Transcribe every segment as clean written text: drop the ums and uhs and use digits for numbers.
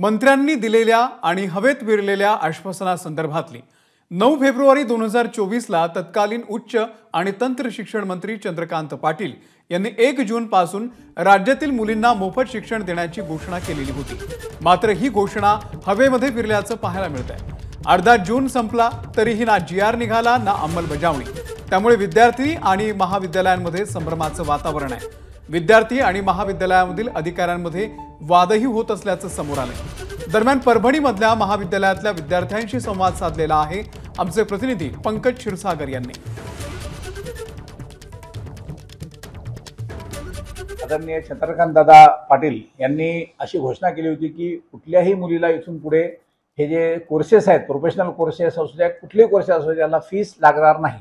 मंत्र्यांनी दिलेल्या आणि हवेत विरलेल्या आश्वासनासंदर्भातली 9 फेब्रुवारी 2024ला तत्कालीन उच्च आणि तंत्र शिक्षण मंत्री चंद्रकांत पाटील यांनी 1 जून पासून राज्यातील मुलींना मोफत शिक्षण देण्याची घोषणा केलेली होती। मात्र ही घोषणा हवेमध्ये विरल्याचं पाहायला मिळतंय। अर्धा जून संपला तरीही ना GR निघाला ना अंमलबजावणी। त्यामुळे विद्यार्थी आणि महाविद्यालयांमध्ये संभ्रमाचं वातावरण आहे। विद्यार्थी आणि महाविद्यालयामधील अधिकाऱ्यांमध्ये वादही होत असल्याचं समोर आलंय। दरम्यान परभणीमधल्या महाविद्यालयातल्या विद्यार्थ्यांशी संवाद साधलेला आहे आमचे प्रतिनिधी पंकज क्षीरसागर यांनी। आदरणीय चंद्रकांत दादा पाटील यांनी अशी घोषणा केली होती की कुठल्याही मुलीला इथून पुढे हे जे कोर्सेस आहेत, प्रोफेशनल कोर्सेस असू द्या, कुठलेही कोर्सेस असू द्या, त्याला फीस लागणार नाही।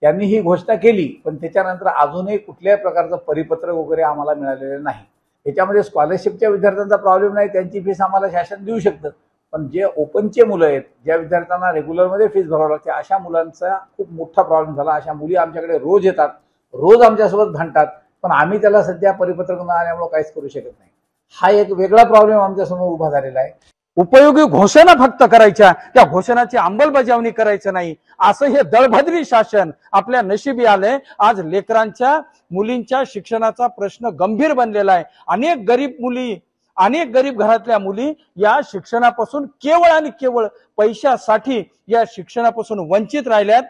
त्यांनी ही घोषणा केली, पण त्याच्यानंतर अजूनही कुठल्याही प्रकारचं परिपत्रक वगैरे आम्हाला मिळालेलं नाही। याच्यामध्ये स्कॉलरशिपच्या विद्यार्थ्यांचा प्रॉब्लेम नाही, त्यांची फीस आम्हाला शासन देऊ शकतं, पण जे ओपनचे मुलं आहेत, ज्या विद्यार्थ्यांना रेग्युलरमध्ये फीस भरावी लागते, अशा मुलांचा खूप मोठा प्रॉब्लेम झाला। अशा मुली आमच्याकडे रोज येतात, रोज आमच्यासोबत भांडतात, पण आम्ही त्याला सध्या परिपत्रक न आल्यामुळे काहीच करू शकत नाही। हा एक वेगळा प्रॉब्लेम आमच्यासमोर उभा झालेला आहे। उपयोगी घोषणा फक्त करायच्या, त्या घोषणाची अंमलबजावणी करायचं नाही, असं हे दळभद्री शासन आपल्या नशिबी आलंय। आज लेकरांच्या मुलींच्या शिक्षणाचा प्रश्न गंभीर बनलेला आहे। अनेक गरीब घरातल्या मुली या शिक्षणापासून केवळ आणि केवळ पैशासाठी या शिक्षणापासून वंचित राहिल्यात।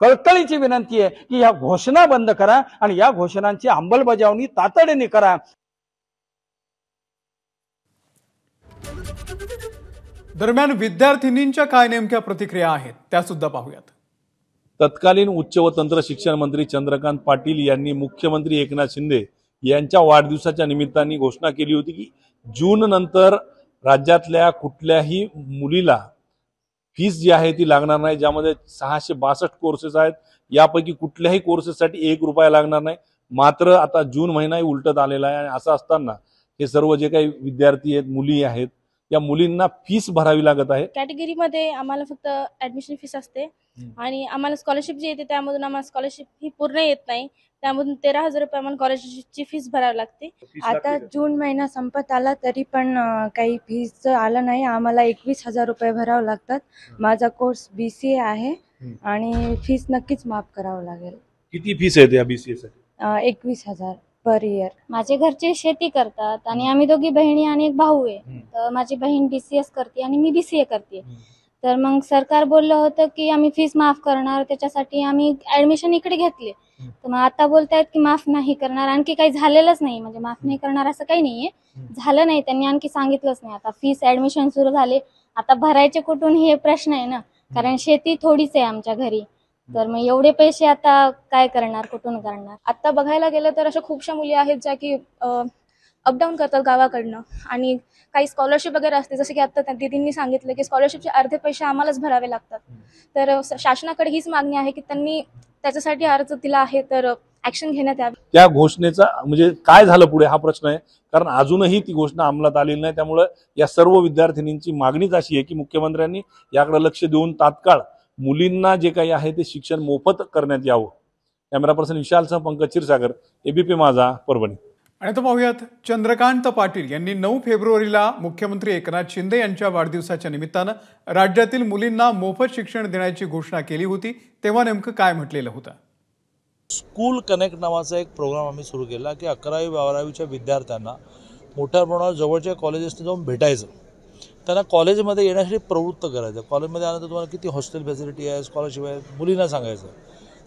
कळकळीची विनंती आहे की या घोषणा बंद करा आणि या घोषणांची अंमलबजावणी तातडीने करा। दरम्यान विद्यार्थिनींच्या काय नेमक्या प्रतिक्रिया आहेत त्या सुद्धा पाहूयात। तत्कालीन उच्च व तंत्र शिक्षण मंत्री चंद्रकांत पाटील यांनी मुख्यमंत्री एकनाथ शिंदे यांच्या वाढदिवसाच्या निमित्ताने घोषणा केली होती की जून नंतर राज्यातल्या कुठल्याही मुलीला फीस जी आहे ती लागणार नाही, ज्यामध्ये 662 कोर्सेस आहेत, यापैकी कुठल्याही कोर्सेससाठी 1 रुपया लागणार नाही। मात्र आता जून महिनाही उलटत आलेला आहे आणि असं असताना हे सर्व जे काही विद्यार्थी आहेत, मुली आहेत, या मुलींना फीस भरावी लागत आहे। कॅटेगरीमध्ये आम्हाला फक्त ऍडमिशन फीस असते आणि आम्हाला स्कॉलरशिप जी येते त्यामधून आम्हाला स्कॉलरशिप ही पूर्ण येत नाही, त्यामधून 13,000 रुपये आम्हाला कॉलेजची फीस भरावी लागते। आता जून महिना संपत आला तरी पण काही फीस आलं नाही। आम्हाला 21,000 रुपये भरावे लागतात। माझा कोर्स BCA आहे आणि फीस नक्कीच माफ करावं लागेल। किती फीस आहे या BCA साठी? 21,000 पर इयर। माझे घरचे शेती करतात आणि आम्ही दोघी बहिणी आणि एक भाऊ आहे। तर माझी बहीण BCS करते आणि मी BCA करते। तर मग सरकार बोललं होतं की आम्ही फीस माफ करणार, त्याच्यासाठी आम्ही ऍडमिशन इकडे घेतले। तर मग आता बोलतायत की माफ नाही करणार, आणखी काही झालेलंच नाही, म्हणजे माफ नाही करणार असं काही नाहीये, झालं नाही, त्यांनी आणखी सांगितलंच नाही। आता फीस ऍडमिशन सुरू झाले, आता भरायचे कुठून हे प्रश्न आहे ना, कारण शेती थोडीच आहे आमच्या घरी। तर मग एवढे पैसे आता काय करणार, कुठून करणार? आता बघायला गेलं तर अशा खूपशा मुली आहेत ज्या की अपडाऊन करतात गावाकडनं, आणि काही स्कॉलरशिप वगैरे असते, जसं की आता दीदींनी सांगितलं की स्कॉलरशिपचे अर्धे पैसे आम्हालाच भरावे लागतात। तर शासनाकडे हीच मागणी आहे की त्यांनी त्याच्यासाठी अर्ज दिला आहे तर ऍक्शन घेण्यात यावी। त्या घोषणेचा म्हणजे काय झालं पुढे हा प्रश्न आहे, कारण अजूनही ती घोषणा अंमलात आलेली नाही। त्यामुळे या सर्व विद्यार्थिनींची मागणीच अशी आहे की मुख्यमंत्र्यांनी याकडे लक्ष देऊन तात्काळ मुलींना जे काही आहे ते शिक्षण मोफत करण्यात यावं। कॅमेरा पर्सन विशालसह पंकज क्षीरसागर, ABP माझा, परभणी। आणि आता पाहूयात चंद्रकांत पाटील यांनी 9 फेब्रुवारीला मुख्यमंत्री एकनाथ शिंदे यांच्या वाढदिवसाच्या निमित्तानं राज्यातील मुलींना मोफत शिक्षण देण्याची घोषणा केली होती, तेव्हा नेमकं काय म्हटलेलं होतं? स्कूल कनेक्ट नावाचा एक प्रोग्राम आम्ही सुरू केला की 11वी 12वीच्या विद्यार्थ्यांना मोठ्या प्रमाणावर जवळच्या कॉलेजेसला जाऊन भेटायचं, त्यांना कॉलेजमध्ये येण्यासाठी प्रवृत्त करायचं। कॉलेजमध्ये आल्यानंतर तुम्हाला किती हॉस्टेल फॅसिलिटी आहे, स्कॉलरशिप आहे, मुलींना सांगायचं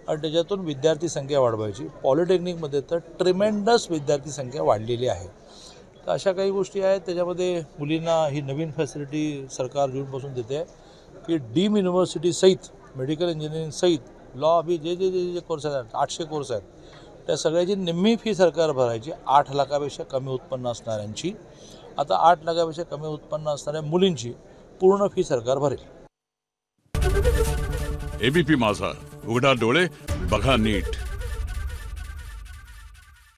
आणि त्याच्यातून विद्यार्थी संख्या वाढवायची। पॉलिटेक्निकमध्ये तर ट्रिमेंडस विद्यार्थी संख्या वाढलेली आहे। तर अशा काही गोष्टी आहेत, त्याच्यामध्ये मुलींना ही नवीन फॅसिलिटी सरकार जूनपासून देते आहे की डीम युनिव्हर्सिटी सहित, मेडिकल इंजिनिअरिंग सहित, लॉ अभी जे कोर्स आहेत, 800 कोर्स आहेत, त्या सगळ्याची निम्मी फी सरकार भरायची। 8 लाखापेक्षा कमी उत्पन्न असणाऱ्यांची, आता 8 लाखापेक्षा कमी उत्पन्न असणाऱ्या मुलींची पूर्ण फी सरकार भरेल। ABP माझा, उघडा डोळे बघा नीट।